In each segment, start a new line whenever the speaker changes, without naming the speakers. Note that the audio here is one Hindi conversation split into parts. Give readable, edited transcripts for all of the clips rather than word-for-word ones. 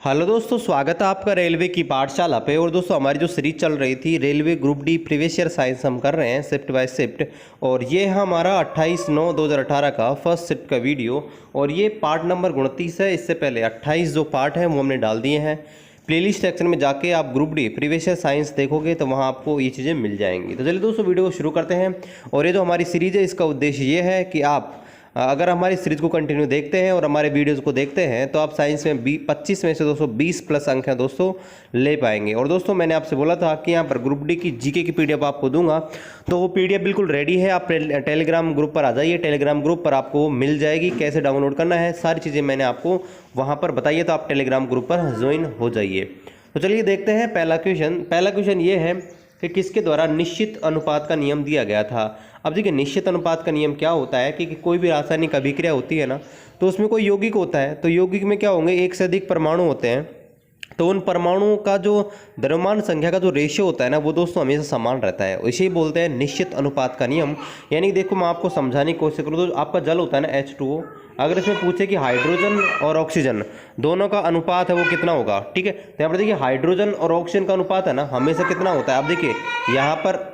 हेलो दोस्तों, स्वागत है आपका रेलवे की पाठशाला पे। और दोस्तों हमारी जो सीरीज चल रही थी railway group D previous year science हम कर रहे हैं शिफ्ट बाय शिफ्ट। और ये है हमारा 28/9/2018 का फर्स्ट शिफ्ट का वीडियो। और ये पार्ट नंबर 29 है। इससे पहले 28 जो पार्ट हैं वो हमने डाल दिए हैं। प्लेलिस्ट सेक्शन में जाके आप group D previous year science देखोगे तो वहाँ आपको ये चीज़ें मिल जाएंगी। तो चलिए दोस्तों वीडियो को शुरू करते हैं। और ये जो हमारी सीरीज़ है इसका उद्देश्य ये है कि आप अगर हमारी सीरीज़ को कंटिन्यू देखते हैं और हमारे वीडियोस को देखते हैं तो आप साइंस में 25 में से दोस्तों 20 प्लस अंक हैं दोस्तों ले पाएंगे। और दोस्तों मैंने आपसे बोला था कि यहाँ पर ग्रुप डी की जीके की पीडीएफ आपको दूंगा, तो वो पीडीएफ बिल्कुल रेडी है। आप टेलीग्राम ग्रुप पर आ जाइए, टेलीग्राम ग्रुप पर आपको मिल जाएगी। कैसे डाउनलोड करना है सारी चीज़ें मैंने आपको वहाँ पर बताइए, तो आप टेलीग्राम ग्रुप पर ज्वाइन हो जाइए। तो चलिए देखते हैं पहला क्वेश्चन ये है कि किसके द्वारा निश्चित अनुपात का नियम दिया गया था। अब देखिए निश्चित अनुपात का नियम क्या होता है कि कोई भी रासायनिक अभिक्रिया होती है ना, तो उसमें कोई यौगिक होता है। तो यौगिक में क्या होंगे, एक से अधिक परमाणु होते हैं। तो उन परमाणुओं का जो द्रव्यमान संख्या का जो रेशियो होता है ना, वो दोस्तों हमेशा समान रहता है। इसे ही बोलते हैं निश्चित अनुपात का नियम। यानी देखो मैं आपको समझाने की कोशिश करूँ तो आपका जल होता है ना H2O, अगर इसमें पूछे कि हाइड्रोजन और ऑक्सीजन दोनों का अनुपात है वो कितना होगा, ठीक है। तो यहाँ पर देखिए हाइड्रोजन और ऑक्सीजन का अनुपात है ना हमेशा कितना होता है। आप देखिए यहाँ पर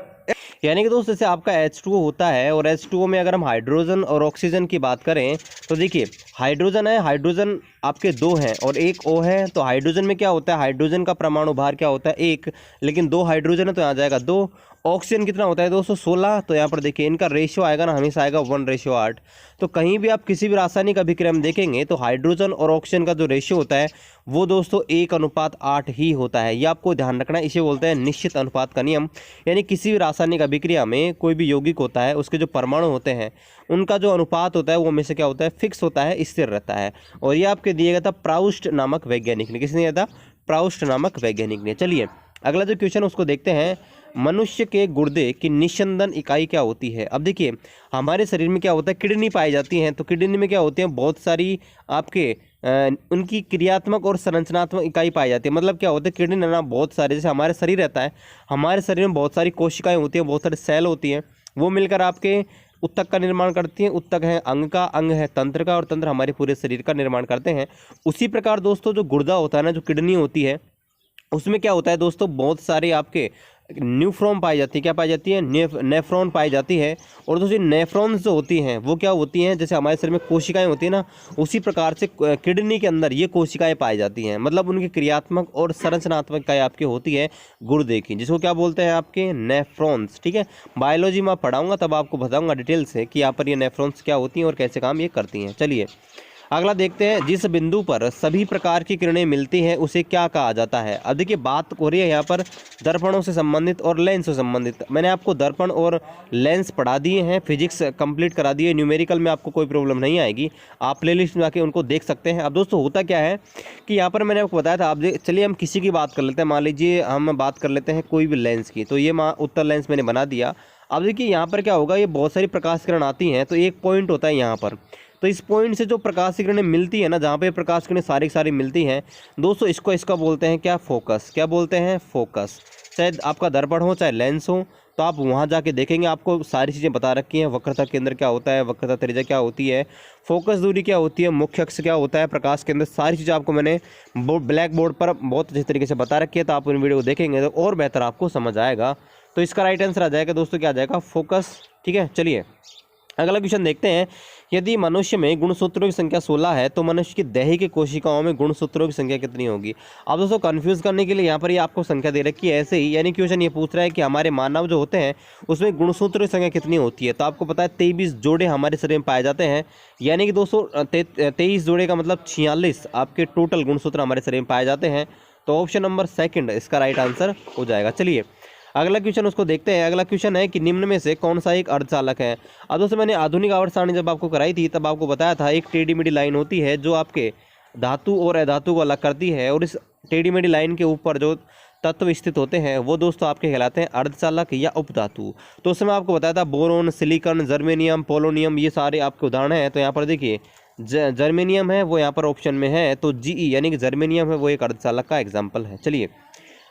यानी कि दोस्त जैसे आपका H2O होता है और H2O में अगर हम हाइड्रोजन और ऑक्सीजन की बात करें तो देखिए हाइड्रोजन है, हाइड्रोजन आपके 2 हैं और एक O है। तो हाइड्रोजन में क्या होता है, हाइड्रोजन का परमाणु भार क्या होता है 1, लेकिन 2 हाइड्रोजन है तो यहाँ जाएगा 2। ऑक्सीजन कितना होता है दोस्तों 16। तो यहाँ पर देखिए इनका रेशियो आएगा ना, हमेशा आएगा 1:8। तो कहीं भी आप किसी भी रासायनिक अभिक्रिया में देखेंगे तो हाइड्रोजन और ऑक्सीजन का जो रेशियो होता है वो दोस्तों 1:8 ही होता है। ये आपको ध्यान रखना है, इसे बोलते हैं निश्चित अनुपात का नियम। यानी किसी भी रासायनिक अभिक्रिया में कोई भी यौगिक होता है, उसके जो परमाणु होते हैं उनका जो अनुपात होता है वो हमेशा क्या होता है, फिक्स होता है, स्थिर रहता है। और ये आपके दिया गया था प्राउस्ट नामक वैज्ञानिक ने। किसने दिया था, प्राउस्ट नामक वैज्ञानिक ने। चलिए अगला जो क्वेश्चन उसको देखते हैं। मनुष्य के गुर्दे की निस्यंदन इकाई क्या होती है। अब देखिए हमारे शरीर में क्या होता है, किडनी पाई जाती हैं। तो किडनी में क्या होती है, बहुत सारी आपके उनकी क्रियात्मक और संरचनात्मक इकाई पाई जाती है। मतलब क्या होता है, किडनी ना बहुत सारे, जैसे हमारे शरीर रहता है, हमारे शरीर में बहुत सारी कोशिकाएं होती हैं, बहुत सारे सेल होती हैं, वो मिलकर आपके उत्तक का निर्माण करती हैं। उत्तक है अंग का, अंग है तंत्र का, और तंत्र हमारे पूरे शरीर का निर्माण करते हैं। उसी प्रकार दोस्तों जो गुर्दा होता है ना, जो किडनी होती है, उसमें क्या होता है दोस्तों, बहुत सारे आपके न्यूफ्रॉन पाई जाती है। क्या पाई जाती है, नेफ्रॉन पाई जाती है। और दोस्तों नेफ्रॉन्स जो होती हैं वो क्या होती हैं, जैसे हमारे शरीर में कोशिकाएं होती हैं ना, उसी प्रकार से किडनी के अंदर ये कोशिकाएं पाई जाती हैं। मतलब उनकी क्रियात्मक और संरचनात्मक इकाई आपकी होती है गुर्दे की, जिसको क्या बोलते हैं आपके नेफ्रॉन्स। ठीक है, बायोलॉजी में पढ़ाऊंगा तब आपको बताऊंगा डिटेल से कि यहाँ पर ये नेफ्रॉन्स क्या होती हैं और कैसे काम ये करती हैं। चलिए अगला देखते हैं। जिस बिंदु पर सभी प्रकार की किरणें मिलती हैं उसे क्या कहा जाता है। अब देखिए बात हो रही है यहाँ पर दर्पणों से संबंधित और लेंस से संबंधित। मैंने आपको दर्पण और लेंस पढ़ा दिए हैं, फिजिक्स कंप्लीट करा दिए, न्यूमेरिकल में आपको कोई प्रॉब्लम नहीं आएगी, आप प्लेलिस्ट में जाके उनको देख सकते हैं। अब दोस्तों होता क्या है कि यहाँ पर मैंने आपको बताया था, आप चलिए हम किसी की बात कर लेते हैं। मान लीजिए हम बात कर लेते हैं कोई भी लेंस की, तो ये उत्तर लेंस मैंने बना दिया। अब देखिए यहाँ पर क्या होगा, ये बहुत सारी प्रकाश किरण आती हैं, तो एक पॉइंट होता है यहाँ पर। तो इस पॉइंट से जो प्रकाश किरणें मिलती है ना, जहाँ पे प्रकाश किरणें सारी सारी मिलती हैं दोस्तों, इसका बोलते हैं क्या, फोकस। क्या बोलते हैं, फोकस। चाहे आपका दर्पण हो चाहे लेंस हो, तो आप वहाँ जाके देखेंगे, आपको सारी चीज़ें बता रखी हैं। वक्रता केंद्र क्या होता है, वक्रता त्रिज्या क्या होती है, फोकस दूरी क्या होती है, मुख्य अक्ष क्या होता है, प्रकाश केंद्र, सारी चीज़ें आपको मैंने ब्लैक बोर्ड पर बहुत अच्छे तरीके से बता रखी है। तो आप उन वीडियो को देखेंगे तो और बेहतर आपको समझ आएगा। तो इसका राइट आंसर आ जाएगा दोस्तों, क्या आ जाएगा, फोकस। ठीक है, चलिए अगला क्वेश्चन देखते हैं। यदि मनुष्य में गुणसूत्रों की संख्या 16 है तो मनुष्य की दैहिक कोशिकाओं में गुणसूत्रों की संख्या कितनी होगी। अब दोस्तों कंफ्यूज करने के लिए यहाँ पर ये आपको संख्या दे रखी है ऐसे ही। यानी क्वेश्चन ये पूछ रहा है कि हमारे मानव जो होते हैं उसमें गुणसूत्रों की संख्या कितनी होती है। तो आपको पता है 23 जोड़े हमारे शरीर में पाए जाते हैं। यानी कि दोस्तों 23 जोड़े का मतलब 46 आपके टोटल गुणसूत्र हमारे शरीर में पाए जाते हैं। तो ऑप्शन नंबर 2 इसका राइट आंसर हो जाएगा। चलिए अगला क्वेश्चन उसको देखते हैं। अगला क्वेश्चन है कि निम्न में से कौन सा एक अर्धचालक है। अब दोस्तों मैंने आधुनिक आवर्त सारणी जब आपको कराई थी तब आपको बताया था, एक टेढ़ी मेढ़ी लाइन होती है जो आपके धातु और अधातु को अलग करती है, और इस टेढ़ी मेढ़ी लाइन के ऊपर जो तत्व स्थित होते हैं वो दोस्तों आपके कहलाते हैं अर्धचालक या उपधातु। तो उस समय आपको बताया था बोरोन, सिलिकॉन, जर्मेनियम, पोलोनियम, ये सारे आपके उदाहरण हैं। तो यहाँ पर देखिए जर्मेनियम है वो यहाँ पर ऑप्शन में है, तो जीई यानी कि जर्मेनियम है वो एक अर्धचालक का एग्जाम्पल है। चलिए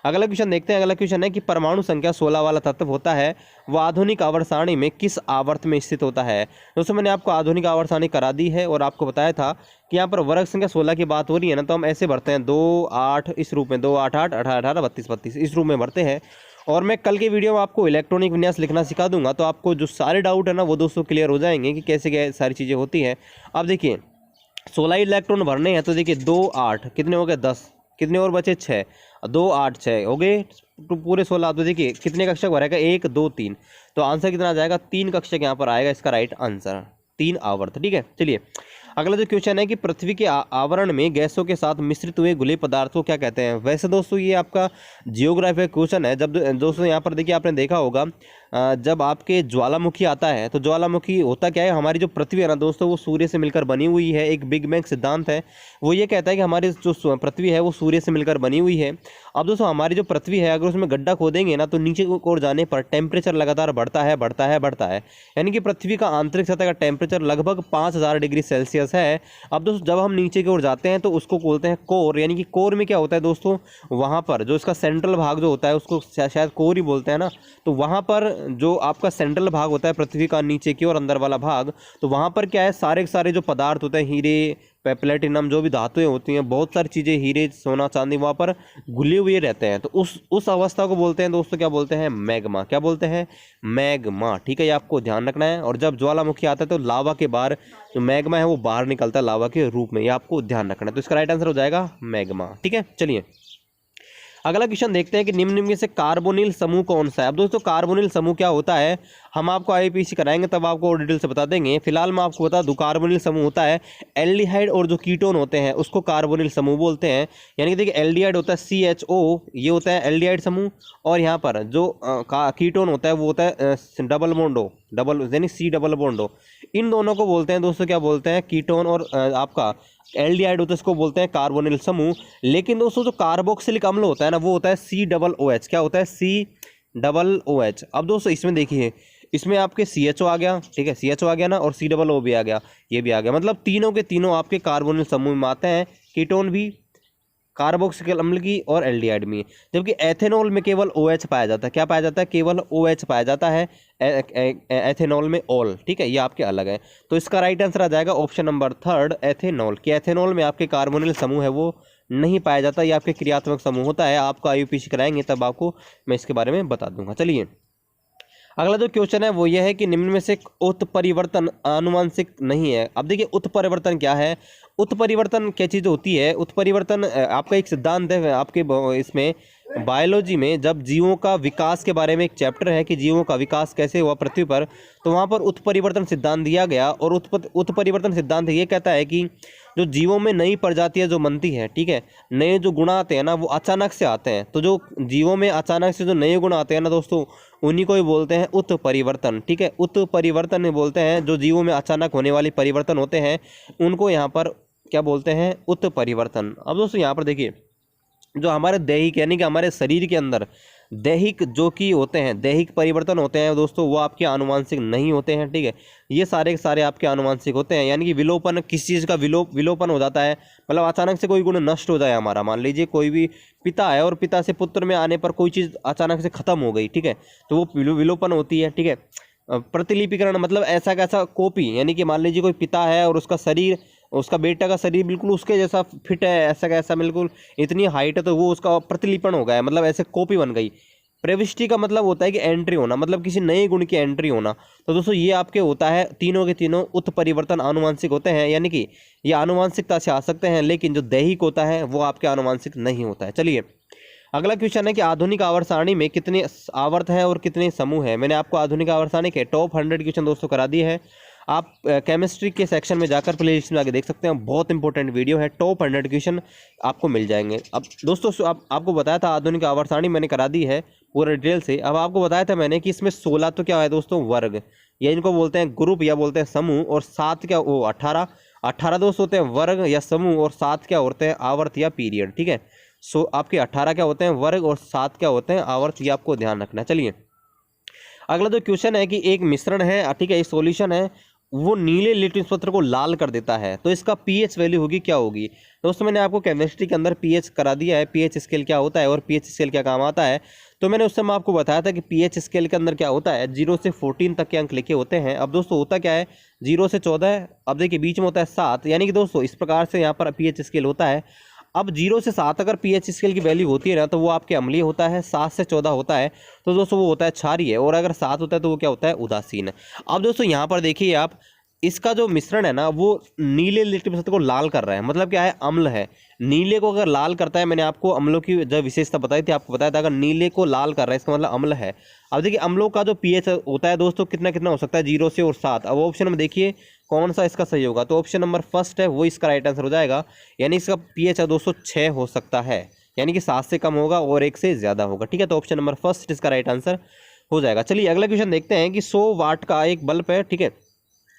अगला क्वेश्चन देखते हैं। अगला क्वेश्चन है कि परमाणु संख्या 16 वाला तत्व होता है वह आधुनिक आवर्त सारणी में किस आवर्त में स्थित होता है। दोस्तों मैंने आपको आधुनिक आवर्त सारणी करा दी है और आपको बताया था कि यहाँ पर वर्ग संख्या 16 की बात हो रही है ना, तो हम ऐसे भरते हैं 2 8 इस रूप में, 2 8 8 18 18 32 32 इस रूप में भरते हैं। और मैं कल के वीडियो में आपको इलेक्ट्रॉनिक विन्यास लिखना सिखा दूंगा, तो आपको जो सारे डाउट है ना वो दोस्तों क्लियर हो जाएंगे कि कैसे क्या सारी चीज़ें होती हैं। अब देखिए 16 इलेक्ट्रॉन भरने हैं, तो देखिए 2 8 कितने हो गए 10, कितने और बचे 6, 2 8 6 हो गए तो पूरे 16। तो देखिए कितने कक्षक भरेगा 1 2 3, तो आंसर कितना आ जाएगा 3 कक्षक यहाँ पर आएगा इसका राइट आंसर, 3 आवर्त। ठीक है, चलिए अगला जो क्वेश्चन है कि पृथ्वी के आवरण में गैसों के साथ मिश्रित हुए घुले पदार्थ को क्या कहते हैं। वैसे दोस्तों ये आपका जियोग्राफी का क्वेश्चन है। जब दोस्तों यहाँ पर देखिए आपने देखा होगा जब आपके ज्वालामुखी आता है तो ज्वालामुखी होता क्या है, हमारी जो पृथ्वी है ना दोस्तों वो सूर्य से मिलकर बनी हुई है। एक बिग बैंग सिद्धांत है वो ये कहता है कि हमारी जो पृथ्वी है वो सूर्य से मिलकर बनी हुई है। अब दोस्तों हमारी जो पृथ्वी है अगर उसमें गड्ढा खोदेंगे ना तो नीचे की ओर जाने पर टेम्परेचर लगातार बढ़ता है बढ़ता है बढ़ता है, यानी कि पृथ्वी का आंतरिक सतह का टेम्परेचर लगभग 5000 डिग्री सेल्सियस है। अब दोस्तों जब हम नीचे की ओर जाते हैं तो उसको बोलते हैं कोर, यानी कि कोर में क्या होता है दोस्तों, वहाँ पर जो इसका सेंट्रल भाग जो होता है उसको शायद कोर ही बोलते हैं ना, तो वहाँ पर जो आपका सेंट्रल भाग होता है पृथ्वी का नीचे की और अंदर वाला भाग, तो वहाँ पर क्या है सारे के सारे जो पदार्थ होते हैं हीरे प्लेटिनम जो भी धातुएं होती हैं बहुत सारी चीज़ें हीरे सोना चांदी वहाँ पर घुले हुए रहते हैं। तो उस अवस्था को बोलते हैं दोस्तों क्या बोलते हैं, मैग्मा। क्या बोलते हैं, मैग्मा। ठीक है, ये आपको ध्यान रखना है। और जब ज्वालामुखी आता है तो लावा के बाहर जो मैग्मा है वो बाहर निकलता है लावा के रूप में, ये आपको ध्यान रखना है। तो इसका राइट आंसर हो जाएगा मैग्मा। ठीक है, चलिए अगला क्वेश्चन देखते हैं कि निम्न में से कार्बोनिल समूह कौन सा है। अब दोस्तों कार्बोनिल समूह क्या होता है हम आपको आईपीसी कराएंगे तब आपको और डिटेल से बता देंगे। फिलहाल मैं आपको बता दूं कार्बोनिल समूह होता है एल्डिहाइड और जो कीटोन होते हैं उसको कार्बोनिल समूह बोलते हैं। यानी कि देखिए एल्डिहाइड होता है CHO, ये होता है एल्डिहाइड समूह, और यहाँ पर जो कीटोन होता है वो होता है डबल बॉन्डो, डबल यानी C डबल बॉन्डो। इन दोनों को बोलते हैं दोस्तों क्या बोलते हैं, कीटोन, और आपका एल्डिहाइड होता है इसको बोलते हैं कार्बोनिल समूह। लेकिन दोस्तों जो कार्बोक्सिलिक अम्ल होता है ना वो होता है COOH। क्या होता है, COOH। अब दोस्तों इसमें देखिए इसमें आपके CHO आ गया, ठीक है CHO आ गया ना, और COO भी आ गया, ये भी आ गया, मतलब तीनों के तीनों आपके कार्बोनिल समूह में आते हैं, कीटोन भी, कार्बोक्सिलिक अम्ल की और एल्डिहाइड में। जबकि एथेनॉल में केवल OH पाया जाता है। क्या पाया जाता है, केवल OH पाया जाता है एथेनॉल में ऑल। ठीक है, ये आपके अलग है। तो इसका राइट आंसर आ जाएगा ऑप्शन नंबर 3 एथेनॉल। कि एथेनॉल में आपके कार्बोनिल समूह है वो नहीं पाया जाता, ये आपके क्रियात्मक समूह होता है। आपको IUPAC कराएंगे तब आपको मैं इसके बारे में बता दूंगा। चलिए अगला जो क्वेश्चन है वो ये है कि निम्न में से उत्परिवर्तन आनुवंशिक नहीं है। अब देखिए उत्परिवर्तन क्या है, उत्परिवर्तन क्या चीज़ होती है। उत्परिवर्तन आपका एक सिद्धांत है आपके इसमें बायोलॉजी में, जब जीवों का विकास के बारे में एक चैप्टर है कि जीवों का विकास कैसे हुआ पृथ्वी पर, तो वहाँ पर उत्परिवर्तन सिद्धांत दिया गया। और उत्परिवर्तन सिद्धांत ये कहता है कि जो जीवों में नई प्रजातियाँ जो बनती हैं, ठीक है, नए जो गुण आते हैं ना वो अचानक से आते हैं। तो जो जीवों में अचानक से जो नए गुण आते हैं ना दोस्तों उन्हीं को ही बोलते हैं उत्परिवर्तन। ठीक है, उत्परिवर्तन में बोलते हैं जो जीवों में अचानक होने वाले परिवर्तन होते हैं उनको यहाँ पर क्या बोलते हैं, उत्परिवर्तन। अब दोस्तों यहाँ पर देखिए जो हमारे दैहिक यानी कि हमारे शरीर के अंदर दैहिक जो कि होते हैं, दैहिक परिवर्तन होते हैं दोस्तों वो आपके आनुवांशिक नहीं होते हैं। ठीक है, ये सारे के सारे आपके आनुवांशिक होते हैं। यानी कि विलोपन, किसी चीज़ का विलोपन हो जाता है, मतलब अचानक से कोई गुण नष्ट हो जाए हमारा। मान लीजिए कोई भी पिता है और पिता से पुत्र में आने पर कोई चीज़ अचानक से खत्म हो गई, ठीक है, तो वो विलोपन होती है। ठीक है, प्रतिलिपिकरण मतलब ऐसा कैसा कॉपी, यानी कि मान लीजिए कोई पिता है और उसका शरीर, उसका बेटा का शरीर बिल्कुल उसके जैसा फिट है, ऐसा कैसा बिल्कुल इतनी हाइट है, तो वो उसका प्रतिलिपन हो गया है, मतलब ऐसे कॉपी बन गई। प्रविष्टि का मतलब होता है कि एंट्री होना, मतलब किसी नए गुण की एंट्री होना। तो दोस्तों ये आपके होता है, तीनों के तीनों उत्परिवर्तन आनुवांशिक होते हैं, यानी कि ये आनुवांशिकता से आ सकते हैं, लेकिन जो दैहिक होता है वो आपके आनुवांशिक नहीं होता है। चलिए अगला क्वेश्चन है कि आधुनिक आवर्त सारणी में कितने आवर्त हैं और कितने समूह हैं। मैंने आपको आधुनिक आवर्त सारणी के टॉप 100 क्वेश्चन दोस्तों करा दिए हैं। आप केमिस्ट्री के सेक्शन में जाकर प्ले लिस्ट में आके देख सकते हैं, बहुत इंपॉर्टेंट वीडियो है, टॉप 100 क्वेश्चन आपको मिल जाएंगे। अब दोस्तों आपको बताया था आधुनिक आवर्त सारणी मैंने करा दी है पूरे डिटेल से। अब आपको बताया था मैंने कि इसमें 16 तो क्या है दोस्तों, वर्ग, या इनको बोलते हैं ग्रुप या बोलते हैं समूह, और 7 क्या वो 18 दोस्त होते हैं वर्ग या समूह, और 7 क्या होते हैं आवर्त या पीरियड। ठीक है, सो आपके 18 क्या होते हैं वर्ग और 7 क्या होते हैं आवर्त, ये आपको ध्यान रखना है। चलिए अगला जो क्वेश्चन है कि एक मिश्रण है, ठीक है, एक सॉल्यूशन है, वो नीले लिटमस पत्र को लाल कर देता है, तो इसका पीएच वैल्यू होगी क्या होगी। दोस्तों मैंने आपको केमिस्ट्री के अंदर पीएच करा दिया है, पीएच स्केल क्या होता है और पीएच स्केल क्या काम आता है। तो मैंने उस समय आपको बताया था कि पीएच स्केल के अंदर क्या होता है, 0 से 14 तक के अंक लिखे होते हैं। अब दोस्तों होता क्या है, 0 से 14, अब देखिए बीच में होता है 7, यानी कि दोस्तों इस प्रकार से यहाँ पर पीएच स्केल होता है। अब 0 से 7 अगर पीएच स्केल की वैल्यू होती है ना, तो वो आपके अम्लीय होता है। 7 से 14 होता है तो दोस्तों वो होता है क्षारीय, और अगर 7 होता है तो वो क्या होता है, उदासीन। अब दोस्तों यहाँ पर देखिए आप, इसका जो मिश्रण है ना वो नीले लिटमस पत्र को लाल कर रहा है, मतलब क्या है, अम्ल है। नीले को अगर लाल करता है, मैंने आपको अम्लों की जो विशेषता बताई थी, आपको बताया था अगर नीले को लाल कर रहा है इसका मतलब अम्ल है। अब देखिए अम्लों का जो पीएच होता है दोस्तों कितना कितना हो सकता है, 0 से और 7। अब ऑप्शन में देखिए कौन सा इसका सही होगा, तो ऑप्शन नंबर फर्स्ट है वो इसका राइट आंसर हो जाएगा। यानी इसका पीएच है दोस्तों 6 हो सकता है, यानी कि 7 से कम होगा और 1 से ज़्यादा होगा। ठीक है, तो ऑप्शन नंबर फर्स्ट इसका राइट आंसर हो जाएगा। चलिए अगला क्वेश्चन देखते हैं कि 100 वाट का एक बल्ब है, ठीक है,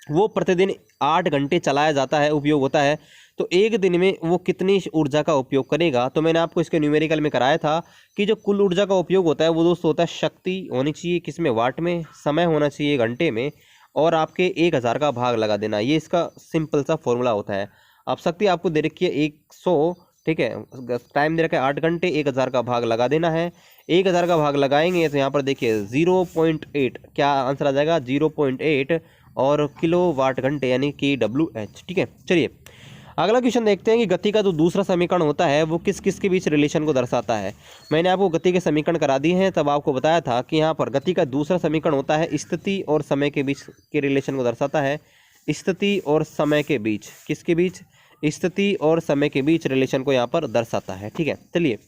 वो प्रतिदिन 8 घंटे चलाया जाता है, उपयोग होता है, तो एक दिन में वो कितनी ऊर्जा का उपयोग करेगा। तो मैंने आपको इसके न्यूमेरिकल में कराया था कि जो कुल ऊर्जा का उपयोग होता है वो दोस्तों होता है शक्ति होनी चाहिए किसमें, वाट में, समय होना चाहिए घंटे में, और आपके 1000 का भाग लगा देना। ये इसका सिंपल सा फॉर्मूला होता है। अब शक्ति आपको दे रखी है 100, ठीक है, टाइम दे रखा है 8 घंटे, 1000 का भाग लगा देना है। 1000 का भाग लगाएंगे तो यहाँ पर देखिए 0.8, क्या आंसर आ जाएगा 0.8 और किलो वाट घंटे, यानी कि WH। ठीक है, चलिए अगला क्वेश्चन देखते हैं कि गति का जो दूसरा समीकरण होता है वो किस किस के बीच रिलेशन को दर्शाता है। मैंने आपको गति के समीकरण करा दिए हैं, तब आपको बताया था कि यहाँ पर गति का दूसरा समीकरण होता है स्थिति और समय के बीच के रिलेशन को दर्शाता है। स्थिति और समय के बीच, किसके बीच, स्थिति और समय के बीच रिलेशन को यहाँ पर दर्शाता है। ठीक है, चलिए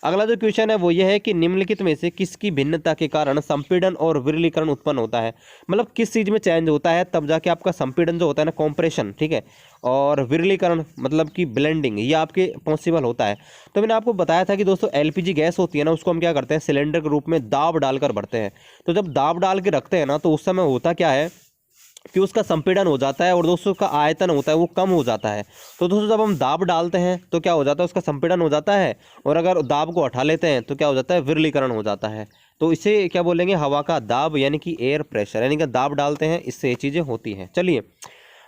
अगला जो क्वेश्चन है वो ये है कि निम्नलिखित में से किसकी भिन्नता के कारण संपीड़न और विरलीकरण उत्पन्न होता है। मतलब किस चीज़ में चेंज होता है तब जाके आपका संपीड़न जो होता है ना, कॉम्प्रेशन, ठीक है, और विरलीकरण मतलब कि ब्लेंडिंग, ये आपके पॉसिबल होता है। तो मैंने आपको बताया था कि दोस्तों एलपीजी गैस होती है ना, उसको हम क्या करते हैं, सिलेंडर के रूप में दाब डालकर भरते हैं। तो जब दाब डाल के रखते हैं ना, तो उस समय होता क्या है कि उसका संपीड़न हो जाता है और दोस्तों का आयतन होता है वो कम हो जाता है। तो दोस्तों जब हम दाब डालते हैं तो क्या हो जाता है, उसका संपीड़न हो जाता है, और अगर दाब को हटा लेते हैं तो क्या हो जाता है, विरलीकरण हो जाता है। तो इसे क्या बोलेंगे, हवा का दाब, यानी कि एयर प्रेशर, यानी कि दाब डालते हैं इससे ये चीज़ें होती हैं। चलिए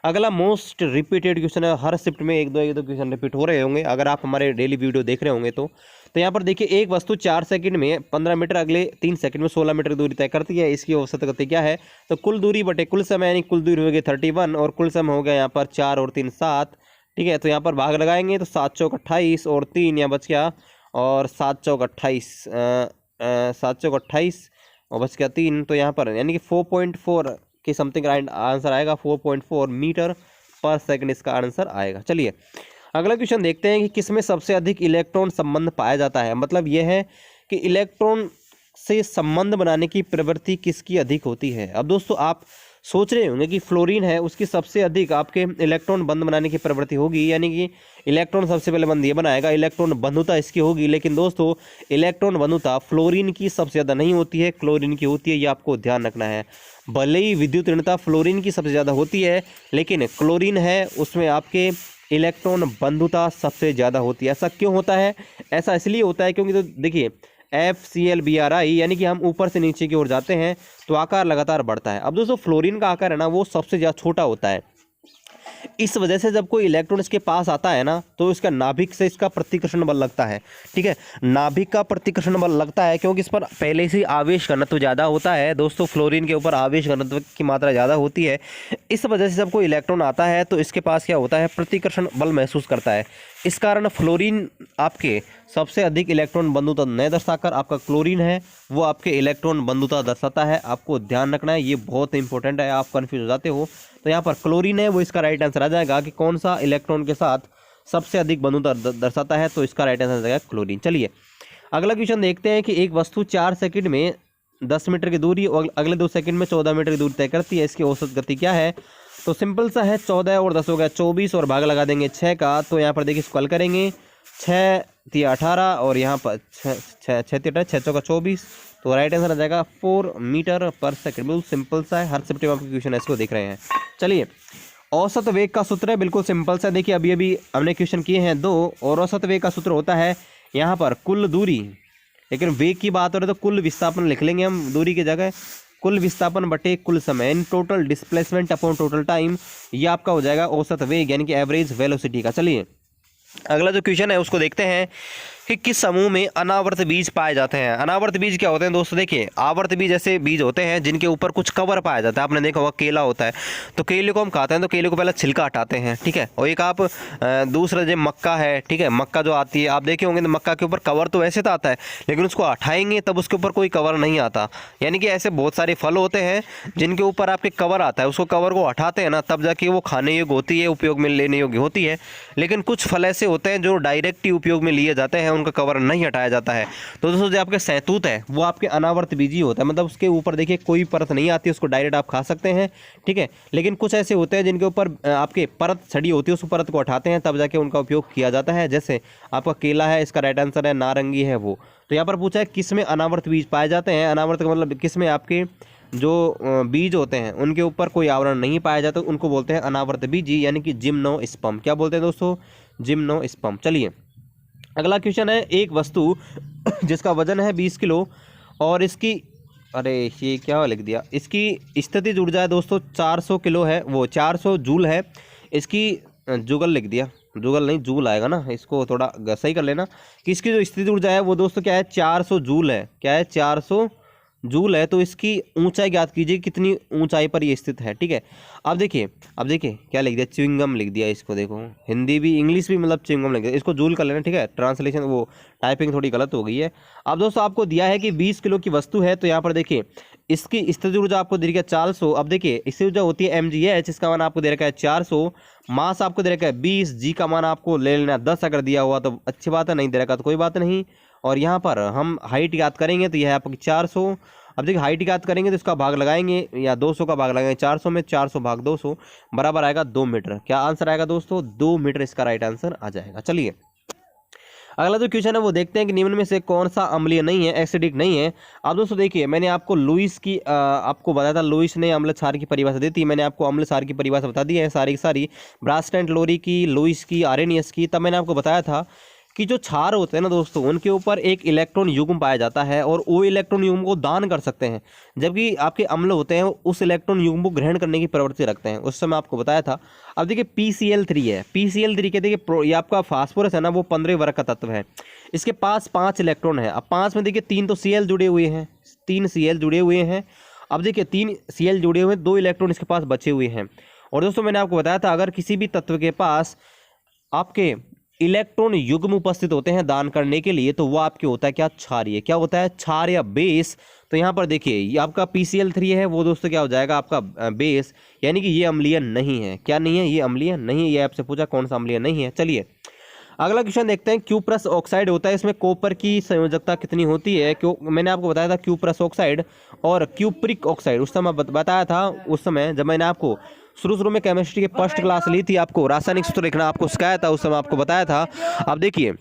अगला मोस्ट रिपीटेड क्वेश्चन है, हर शिफ्ट में एक दो क्वेश्चन रिपीट हो रहे होंगे अगर आप हमारे डेली वीडियो देख रहे होंगे तो यहाँ पर देखिए एक वस्तु 4 सेकंड में 15 मीटर, अगले 3 सेकंड में 16 मीटर की दूरी तय करती है, इसकी औसत गति क्या है। तो कुल दूरी बटे कुल समय, यानी कुल दूरी हो गई 31 और कुल समय हो गया यहाँ पर 4 और 3 7। ठीक है, तो यहाँ पर भाग लगाएंगे तो 7 चौक 28 और 3 यहाँ बच गया, और 7 चौक 28, 7 चौक 28 और बच गया 3, तो यहाँ पर यानी कि 4.4 के समथिंग आंसर आएगा, 4.4 मीटर पर सेकंड इसका आंसर आएगा। चलिए अगला क्वेश्चन देखते हैं कि किसमें सबसे अधिक इलेक्ट्रॉन संबंध पाया जाता है। मतलब यह है कि इलेक्ट्रॉन से संबंध बनाने की प्रवृत्ति किसकी अधिक होती है। अब दोस्तों आप सोच रहे होंगे कि फ्लोरीन है उसकी सबसे अधिक आपके इलेक्ट्रॉन बंध बनाने की प्रवृत्ति होगी, यानी कि इलेक्ट्रॉन सबसे पहले बंध ये बनाएगा, इलेक्ट्रॉन बंधुता इसकी होगी। लेकिन दोस्तों इलेक्ट्रॉन बंधुता फ्लोरीन की सबसे ज़्यादा नहीं होती है, क्लोरीन की होती है, ये आपको ध्यान रखना है। भले ही विद्युत ऋणता फ्लोरीन की सबसे ज़्यादा होती है, लेकिन क्लोरीन है उसमें आपके इलेक्ट्रॉन बंधुता सबसे ज़्यादा होती है। ऐसा क्यों होता है, ऐसा इसलिए होता है क्योंकि तो देखिए FClBrI, यानी कि हम ऊपर से नीचे की ओर जाते हैं तो आकार लगातार बढ़ता है। अब दोस्तों फ्लोरीन का आकार है ना वो सबसे ज़्यादा छोटा होता है, इस वजह से जब कोई इलेक्ट्रॉन इसके पास आता है ना तो इसका नाभिक से इसका प्रतिकर्षण बल लगता है। ठीक है, नाभिक का प्रतिकर्षण बल लगता है क्योंकि इस पर पहले से आवेश घनत्व ज़्यादा होता है। दोस्तों फ्लोरीन के ऊपर आवेश घनत्व की मात्रा ज़्यादा होती है, इस वजह से जब कोई इलेक्ट्रॉन आता है तो इसके पास क्या होता है, प्रतिकर्षण बल महसूस करता है। इस कारण फ्लोरीन आपके सबसे अधिक इलेक्ट्रॉन बंधुता न दर्शाकर आपका क्लोरीन है वो आपके इलेक्ट्रॉन बंधुता दर्शाता है। आपको ध्यान रखना है, ये बहुत इंपॉर्टेंट है, आप कन्फ्यूज हो जाते हो। तो यहाँ पर क्लोरीन है वो इसका राइट आंसर आ जाएगा कि कौन सा इलेक्ट्रॉन के साथ सबसे अधिक बंधुता दर्शाता है, तो इसका राइट आंसर आ जाएगा क्लोरीन। चलिए अगला क्वेश्चन देखते हैं कि एक वस्तु 4 सेकंड में 10 मीटर की दूरी और अगले 2 सेकंड में 14 मीटर की दूरी तय करती है, इसकी औसत गति क्या है। तो सिंपल सा है, 14 और 10 हो गया 24 और भाग लगा देंगे 6 का। तो यहाँ पर देखिए इसको हल करेंगे, 6 तिया 18 और यहाँ पर 6 तिया 6 चौका 24, तो राइट आंसर आ जाएगा 4 मीटर पर सेकंड। बिल्कुल सिंपल सा है, हर शिफ्ट में आपके क्वेश्चन इसको देख रहे हैं। चलिए औसत वेग का सूत्र है, बिल्कुल सिंपल सा, देखिए अभी अभी हमने क्वेश्चन किए हैं 2, और औसत वेग का सूत्र होता है यहाँ पर कुल दूरी, लेकिन वेग की बात हो रही है तो कुल विस्थापन लिख लेंगे हम दूरी की जगह, कुल विस्थापन बटे कुल समय, in total displacement upon total time, ये आपका हो जाएगा औसत वेग यानी कि एवरेज वेलोसिटी का। चलिए अगला जो क्वेश्चन है उसको देखते हैं कि किस समूह में अनावर्त बीज पाए जाते हैं। अनावर्त बीज क्या होते हैं दोस्तों, देखिए आवर्त बीज ऐसे बीज होते हैं जिनके ऊपर कुछ कवर पाया जाता है। आपने देखा होगा केला होता है, तो केले को हम खाते हैं तो केले को पहले छिलका हटाते हैं, ठीक है। और एक आप दूसरा जो मक्का है, ठीक है, मक्का जो आती है आप देखे होंगे तो मक्का के ऊपर कवर तो वैसे तो आता है, लेकिन उसको हटाएंगे तब उसके ऊपर कोई कवर नहीं आता। यानी कि ऐसे बहुत सारे फल होते हैं जिनके ऊपर आपके कवर आता है, उसको कवर को हटाते हैं ना तब जाके वो खाने योग्य होती है, उपयोग में लेने योग्य होती है। लेकिन कुछ फल ऐसे होते हैं जो डायरेक्ट ही उपयोग में लिए जाते हैं, उनका कवर नहीं हटाया जाता है। तो दोस्तों जो आपके सहतूत है वो आपके अनावर्त बीजी होता है, मतलब उसके ऊपर देखिए कोई परत नहीं आती, उसको डायरेक्ट आप खा सकते हैं, ठीक है। लेकिन कुछ ऐसे होते हैं जिनके ऊपर आपके परत छड़ी होती है, उस परत को हटाते हैं तब जाके उनका उपयोग किया जाता है। जैसे आपका केला है, इसका राइट आंसर है, नारंगी है वो। तो यहाँ पर पूछा है किस में अनावर्त बीज पाए जाते हैं। अनावर्त का मतलब किस में आपके जो बीज होते हैं उनके ऊपर कोई आवरण नहीं पाया जाता, उनको बोलते हैं अनावर्त बीजी यानी कि जिम्नोस्पर्म। क्या बोलते हैं दोस्तों, जिम्नोस्पर्म। चलिए अगला क्वेश्चन है, एक वस्तु जिसका वजन है 20 किलो और इसकी, अरे ये क्या लिख दिया, इसकी स्थितिज ऊर्जा है दोस्तों 400 किलो है, वो 400 जूल है। इसकी जुगल लिख दिया, जुगल नहीं जूल आएगा ना, इसको थोड़ा सही कर लेना कि इसकी जो स्थितिज ऊर्जा है वो दोस्तों क्या है 400 जूल है। क्या है 400 जूल है। तो इसकी ऊंचाई ज्ञात कीजिए, कितनी ऊंचाई पर ये स्थित है, ठीक है। अब देखिए क्या लिख दिया, च्युइंगम लिख दिया, इसको देखो हिंदी भी इंग्लिश भी मतलब च्युइंगम लिख दिया, इसको जूल कर लेना, ठीक है। ट्रांसलेशन वो टाइपिंग थोड़ी गलत हो गई है। अब दोस्तों आपको दिया है कि 20 किलो की वस्तु है, तो यहाँ पर देखिए इसकी स्थितिज ऊर्जा आपको दे रखी है 400। अब देखिए स्थितिज ऊर्जा होती है mgh, इसका मान आपको दे रखा है 400, मास आपको दे रखा है 20, जी का मान आपको ले लेना 10, अगर दिया हुआ तो अच्छी बात है, नहीं दे रखा तो कोई बात नहीं। और यहाँ पर हम हाइट याद करेंगे तो यह है आपकी 400। अब देखिए हाइट याद करेंगे तो इसका भाग लगाएंगे या 200 का भाग लगाएंगे 400 में, 400 भाग 200 बराबर आएगा 2 मीटर। क्या आंसर आएगा दोस्तों, 2 मीटर इसका राइट आंसर आ जाएगा। चलिए अगला जो क्वेश्चन है वो देखते हैं कि निम्न में से कौन सा अम्लीय नहीं है, एसिडिक नहीं है। अब दोस्तों देखिए मैंने आपको लुईस की आपको बताया था, लुईस ने अम्ल क्षार की परिभाषा दी थी, मैंने आपको अम्ल क्षार की परिभाषा बता दी है सारी की सारी, ब्रास्टेंट लोरी की, लुईस की, आरेनियस की। तब मैंने आपको बताया था कि जो क्षार होते हैं ना दोस्तों उनके ऊपर एक इलेक्ट्रॉन युग्म पाया जाता है और वो इलेक्ट्रॉन युग्म को दान कर सकते हैं, जबकि आपके अम्ल होते हैं उस इलेक्ट्रॉन युग्म को ग्रहण करने की प्रवृत्ति रखते हैं, उस समय आपको बताया था। अब देखिए PCl3 है, PCl3 के देखिए ये आपका फास्फोरस है ना, वो 15वें वर्ग का तत्व है, इसके पास 5 इलेक्ट्रॉन है। अब 5 में देखिए 3 तो Cl जुड़े हुए हैं, 3 Cl जुड़े हुए हैं। अब देखिए 3 Cl जुड़े हुए हैं, 2 इलेक्ट्रॉन इसके पास बचे हुए हैं। और दोस्तों मैंने आपको बताया था अगर किसी भी तत्व के पास आपके इलेक्ट्रॉन युग्म उपस्थित होते हैं दान करने के लिए, तो वो आपके होता है क्या, क्षारीय। क्या होता है, क्षार या बेस। तो यहाँ पर देखिए ये आपका PCl3 है, वो दोस्तों क्या हो जाएगा आपका बेस, यानी कि ये अम्लीय नहीं है। क्या नहीं है, ये अम्लीय नहीं है। ये आपसे पूछा कौन सा अम्लीय नहीं है। चलिए अगला क्वेश्चन देखते हैं, क्यूप्रस ऑक्साइड होता है, इसमें कॉपर की संयोजकता कितनी होती है। क्यों मैंने आपको बताया था क्यूप्रस ऑक्साइड और क्यूप्रिक ऑक्साइड, उस समय बताया था, उस समय जब मैंने आपको शुरू में केमिस्ट्री के फर्स्ट क्लास ली थी, आपको रासायनिक सूत्र लिखना आपको सिखाया था, उस समय आपको बताया था। अब देखिए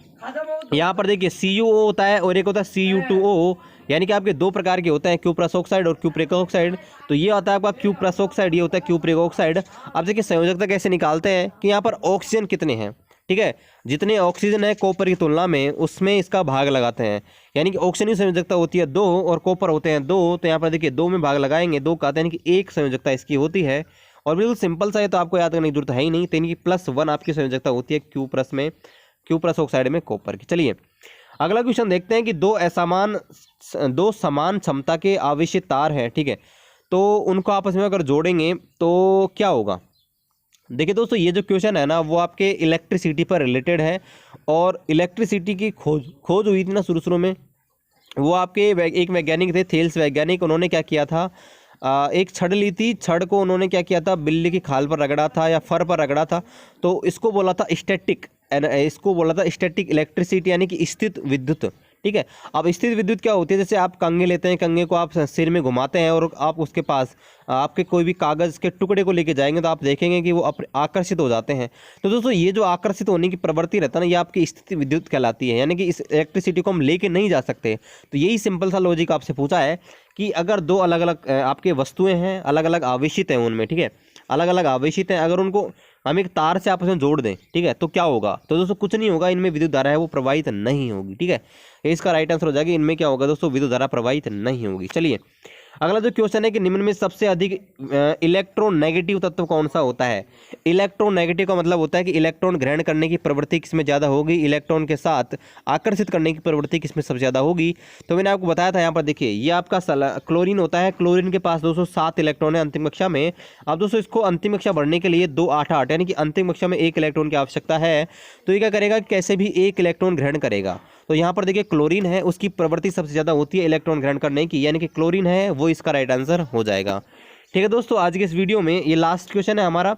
यहाँ पर देखिए CuO होता है और एक होता है Cu2O, यानी कि आपके 2 प्रकार के होते हैं, क्यूप्रस ऑक्साइड और क्यूप्रिक ऑक्साइड। तो ये होता है आपका क्यूप्रस ऑक्साइड, ये होता है क्यूप्रिक ऑक्साइड। अब देखिए संयोजकता कैसे निकालते हैं कि यहाँ पर ऑक्सीजन कितने हैं, ठीक है, जितने ऑक्सीजन है कॉपर की तुलना में उसमें इसका भाग लगाते हैं, यानी कि ऑक्सीजन की संयोजकता होती है 2 और कॉपर होते हैं 2, तो यहाँ पर देखिए 2 में भाग लगाएंगे, 2 कहते हैं कि 1 संयोजकता इसकी होती है। और बिल्कुल सिंपल सा है, तो आपको याद करने की जरूरत है ही नहीं, तो इनकी +1 आपकी संयोजकता होती है क्यूप्रस में, क्यूप्रस ऑक्साइड में कॉपर की। चलिए अगला क्वेश्चन देखते हैं कि दो समान क्षमता के आवेशित तार हैं, ठीक है, तो उनको आपस में अगर जोड़ेंगे तो क्या होगा। देखिए दोस्तों ये जो क्वेश्चन है ना वो आपके इलेक्ट्रिसिटी पर रिलेटेड है, और इलेक्ट्रिसिटी की खोज हुई थी ना शुरू में, वो आपके एक वैज्ञानिक थे, थेल्स वैज्ञानिक, उन्होंने क्या किया था, एक छड़ ली थी, छड़ को उन्होंने क्या किया था, बिल्ली की खाल पर रगड़ा था या फर पर रगड़ा था, तो इसको बोला था स्टैटिक इलेक्ट्रिसिटी, यानी कि स्थित विद्युत, ठीक है। अब स्थित विद्युत क्या होती है, जैसे आप कंघे लेते हैं, कंघे को आप सिर में घुमाते हैं और आप उसके पास आपके कोई भी कागज़ के टुकड़े को लेके जाएंगे तो आप देखेंगे कि वो आकर्षित हो जाते हैं। तो दोस्तों ये जो आकर्षित होने की प्रवृत्ति रहता है ना, ये आपकी स्थित विद्युत कहलाती है, यानी कि इस इलेक्ट्रिसिटी को हम लेके नहीं जा सकते। तो यही सिंपल सा लॉजिक आपसे पूछा है कि अगर 2 अलग अलग आपके वस्तुएं हैं, अलग अलग आवेशित हैं उनमें, ठीक है, अलग अलग आवेशित हैं, अगर उनको हम एक तार से आपस में जोड़ दें, ठीक है, तो क्या होगा, तो दोस्तों कुछ नहीं होगा, इनमें विद्युत धारा है वो प्रवाहित नहीं होगी, ठीक है। इसका राइट आंसर हो जाएगा इनमें क्या होगा दोस्तों, विद्युत धारा प्रवाहित नहीं होगी। चलिए अगला जो क्वेश्चन है कि निम्न में सबसे अधिक इलेक्ट्रोनेगेटिव तत्व कौन सा होता है। इलेक्ट्रोनेगेटिव का मतलब होता है कि इलेक्ट्रॉन ग्रहण करने की प्रवृत्ति किसमें ज़्यादा होगी, इलेक्ट्रॉन के साथ आकर्षित करने की प्रवृत्ति किसमें सबसे ज़्यादा होगी। तो मैंने आपको बताया था, यहाँ पर देखिए ये आपका क्लोरीन होता है। क्लोरीन के पास 207 इलेक्ट्रॉन है अंतिम कक्षा में। अब दोस्तों इसको अंतिम कक्षा बढ़ने के लिए 2 8 8 यानी कि अंतिम कक्षा में 1 इलेक्ट्रॉन की आवश्यकता है। तो ये क्या करेगा, कैसे भी 1 इलेक्ट्रॉन ग्रहण करेगा। तो यहाँ पर देखिए क्लोरीन है, उसकी प्रवृत्ति सबसे ज़्यादा होती है इलेक्ट्रॉन ग्रहण करने की, यानी कि क्लोरीन है वो इसका राइट आंसर हो जाएगा। ठीक है दोस्तों, आज के इस वीडियो में ये लास्ट क्वेश्चन है हमारा,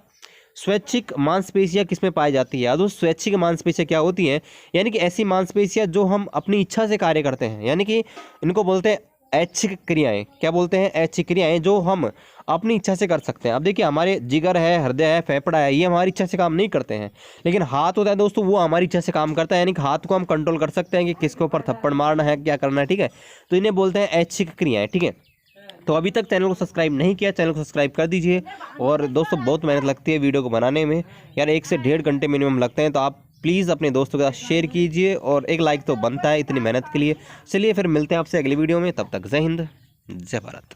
स्वैच्छिक मांसपेशियां किसमें पाई जाती है। दोस्तों स्वैच्छिक मांसपेशियां क्या होती हैं, यानी कि ऐसी मांसपेशियां जो हम अपनी इच्छा से कार्य करते हैं, यानी कि इनको बोलते हैं ऐच्छिक क्रियाएं। क्या बोलते हैं, ऐच्छिक क्रियाएं, जो हम अपनी इच्छा से कर सकते हैं। अब देखिए हमारे जिगर है, हृदय है, फेफड़ा है, ये हमारी इच्छा से काम नहीं करते हैं, लेकिन हाथ होता है दोस्तों वो हमारी इच्छा से काम करता है, यानी कि हाथ को हम कंट्रोल कर सकते हैं कि किसके ऊपर थप्पड़ मारना है, क्या करना है। ठीक है, तो इन्हें बोलते हैं ऐच्छिक क्रियाएं। ठीक है, तो अभी तक चैनल को सब्सक्राइब नहीं किया, चैनल को सब्सक्राइब कर दीजिए। और दोस्तों बहुत मेहनत लगती है वीडियो को बनाने में यार, 1 से 1.5 घंटे मिनिमम लगते हैं, तो आप प्लीज़ अपने दोस्तों के साथ शेयर कीजिए और एक लाइक तो बनता है इतनी मेहनत के लिए। चलिए फिर मिलते हैं आपसे अगली वीडियो में, तब तक जय हिंद जय भारत।